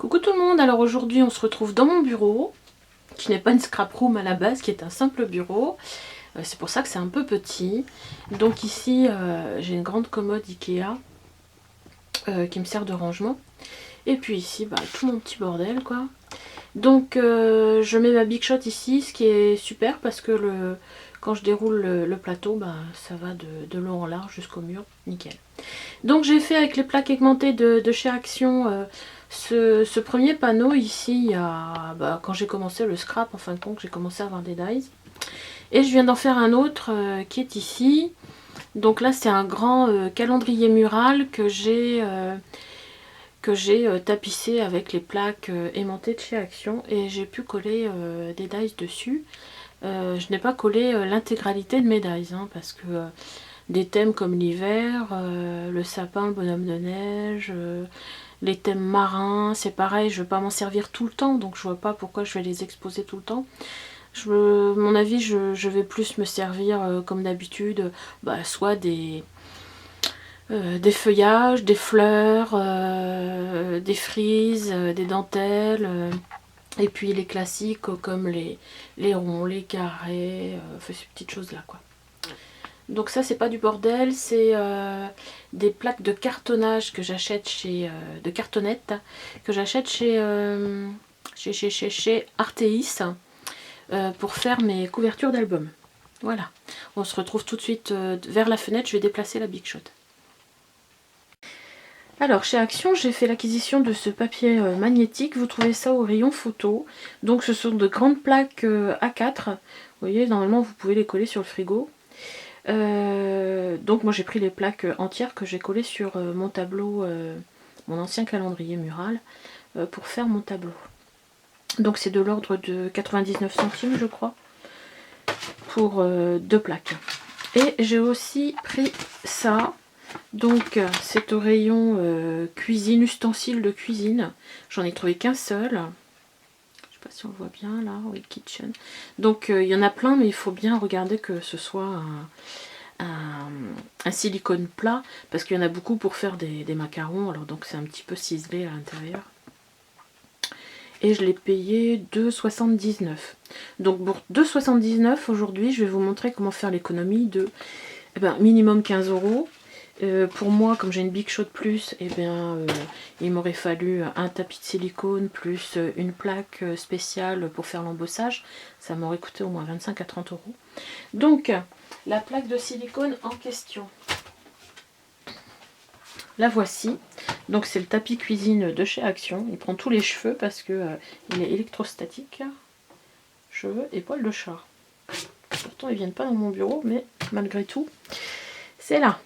Coucou tout le monde, alors aujourd'hui on se retrouve dans mon bureau, qui n'est pas une scrap room à la base, qui est un simple bureau. C'est pour ça que c'est un peu petit. Donc ici j'ai une grande commode Ikea qui me sert de rangement. Et puis ici tout mon petit bordel quoi. Donc je mets ma Big Shot ici, ce qui est super parce que quand je déroule le plateau, ça va de long en large jusqu'au mur, nickel. Donc j'ai fait avec les plaques augmentées de chez Action ce premier panneau ici, quand j'ai commencé le scrap, en fin de compte, j'ai commencé à avoir des dies. Et je viens d'en faire un autre qui est ici. Donc là c'est un grand calendrier mural que j'ai tapissé avec les plaques aimantées de chez Action. Et j'ai pu coller des dies dessus. Je n'ai pas collé l'intégralité de mes dies, parce que des thèmes comme l'hiver, le sapin, le bonhomme de neige, les thèmes marins, c'est pareil, je ne vais pas m'en servir tout le temps, donc je vois pas pourquoi je vais les exposer tout le temps. Mon avis, je vais plus me servir comme d'habitude, soit des feuillages, des fleurs, des frises, des dentelles, et puis les classiques comme les ronds, les carrés, ces petites choses là quoi. Donc ça c'est pas du bordel, c'est des plaques de cartonnage que j'achète chez de cartonnettes que j'achète chez Arteis pour faire mes couvertures d'albums. Voilà, on se retrouve tout de suite vers la fenêtre, je vais déplacer la Big Shot. Alors chez Action j'ai fait l'acquisition de ce papier magnétique, vous trouvez ça au rayon photo. Donc ce sont de grandes plaques A4, vous voyez normalement vous pouvez les coller sur le frigo. Donc moi j'ai pris les plaques entières que j'ai collées sur mon tableau, mon ancien calendrier mural, pour faire mon tableau. Donc c'est de l'ordre de 99 centimes je crois, pour 2 plaques. Et j'ai aussi pris ça, donc c'est au rayon cuisine, ustensiles de cuisine. J'en ai trouvé qu'un seul. Je sais pas si on le voit bien là, oui, kitchen. Donc il y en a plein, mais il faut bien regarder que ce soit un silicone plat, parce qu'il y en a beaucoup pour faire des macarons, alors donc c'est un petit peu ciselé à l'intérieur. Et je l'ai payé 2,79. Donc pour 2,79 aujourd'hui, je vais vous montrer comment faire l'économie de minimum 15 €. Pour moi, comme j'ai une Big Shot plus, il m'aurait fallu un tapis de silicone plus une plaque spéciale pour faire l'embossage. Ça m'aurait coûté au moins 25 à 30 €. Donc, la plaque de silicone en question, la voici. Donc c'est le tapis cuisine de chez Action. Il prend tous les cheveux parce que il est électrostatique. Cheveux et poils de chat. Pourtant ils viennent pas dans mon bureau, mais malgré tout, c'est là.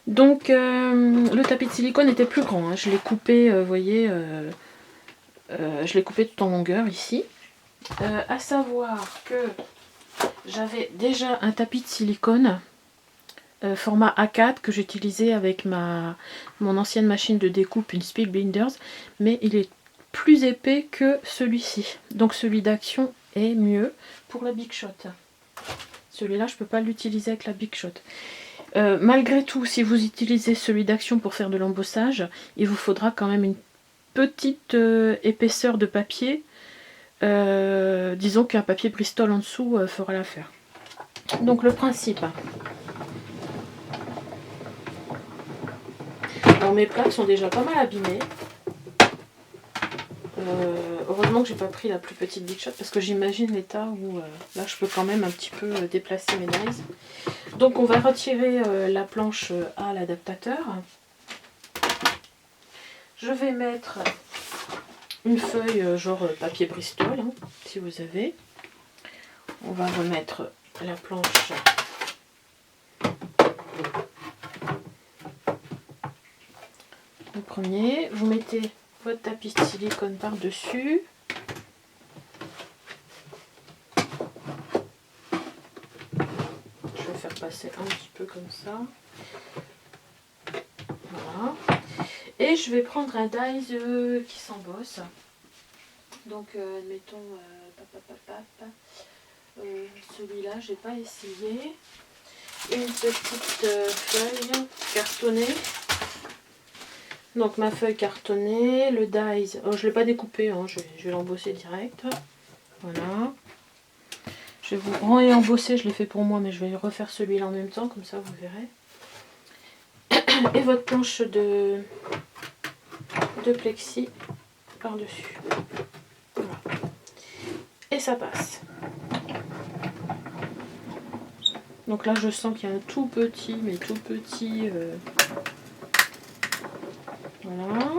Donc le tapis de silicone était plus grand, je l'ai coupé, vous voyez, je l'ai coupé tout en longueur ici. À savoir que j'avais déjà un tapis de silicone format A4 que j'utilisais avec mon ancienne machine de découpe, une Speed Blenders, mais il est plus épais que celui-ci. Donc celui d'Action est mieux pour la Big Shot. Celui-là, je ne peux pas l'utiliser avec la Big Shot. Malgré tout, si vous utilisez celui d'Action pour faire de l'embossage, il vous faudra quand même une petite épaisseur de papier. Disons qu'un papier Bristol en dessous fera l'affaire. Donc le principe. Alors mes plaques sont déjà pas mal abîmées. Heureusement que j'ai pas pris la plus petite Big Shot parce que j'imagine l'état où là je peux quand même un petit peu déplacer mes dies. Donc on va retirer la planche à l'adaptateur. Je vais mettre une feuille genre papier Bristol, si vous avez. On va remettre la planche le premier. Vous mettez votre tapis de silicone par-dessus. Je vais faire passer un petit peu comme ça. Voilà. Et je vais prendre un dies qui s'embosse. Donc admettons celui-là, j'ai pas essayé. Une petite feuille cartonnée. Donc ma feuille cartonnée, le dies, oh, je ne l'ai pas découpé, hein, je vais l'embosser direct. Voilà. Je vais vous re-embosser, je l'ai fait pour moi, mais je vais refaire celui-là en même temps, comme ça vous verrez. Et votre planche de plexi par-dessus. Voilà. Et ça passe. Donc là je sens qu'il y a un tout petit, mais tout petit... Voilà.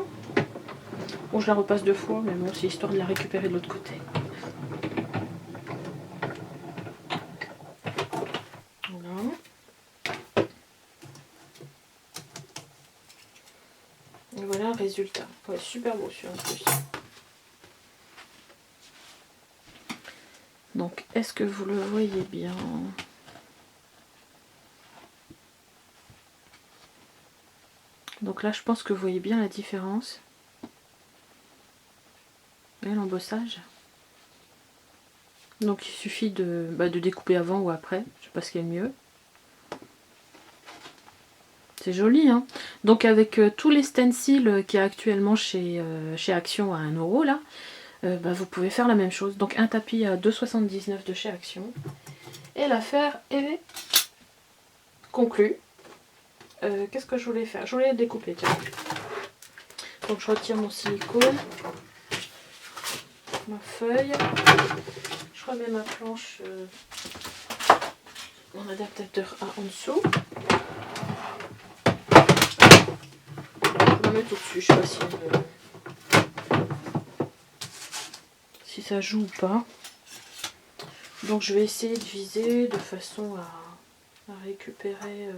Bon, je la repasse 2 fois, mais bon, c'est histoire de la récupérer de l'autre côté. Voilà. Et voilà le résultat. Ouais, super beau celui-là en plus. Donc, est-ce que vous le voyez bien? Donc là, je pense que vous voyez bien la différence. Et l'embossage. Donc, il suffit de découper avant ou après. Je sais pas ce qui est le mieux. C'est joli, hein. Donc, avec tous les stencils qu'il y a actuellement chez Action à 1 € là, vous pouvez faire la même chose. Donc, un tapis à 2,79 € de chez Action. Et l'affaire est conclue. Qu'est-ce que je voulais faire? Je voulais découper, tiens. Donc je retire mon silicone, ma feuille, je remets ma planche, mon adaptateur A en dessous. Je la mets tout dessus, je sais pas si ça joue ou pas. Donc je vais essayer de viser de façon à récupérer.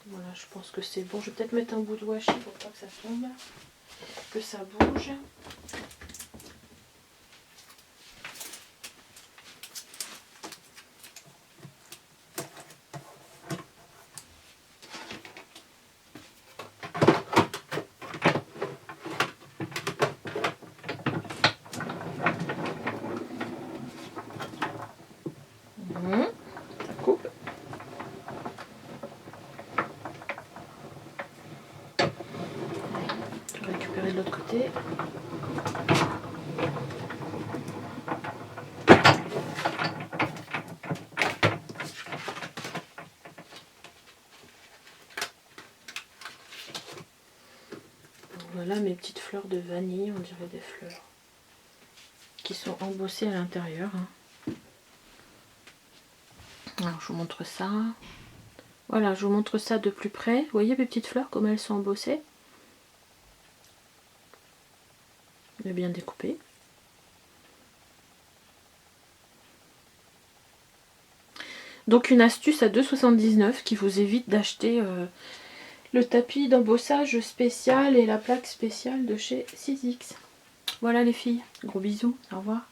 Voilà, je pense que c'est bon. Je vais peut-être mettre un bout de washi pour pas que ça tombe, que ça bouge. Ça coupe. Je vais récupérer de l'autre côté. Voilà mes petites fleurs de vanille, on dirait des fleurs qui sont embossées à l'intérieur. Alors je vous montre ça. Voilà, je vous montre ça de plus près. Vous voyez mes petites fleurs, comme elles sont embossées? Elle est bien découpée. Donc une astuce à 2,79 € qui vous évite d'acheter le tapis d'embossage spécial et la plaque spéciale de chez 6X. Voilà les filles, gros bisous, au revoir.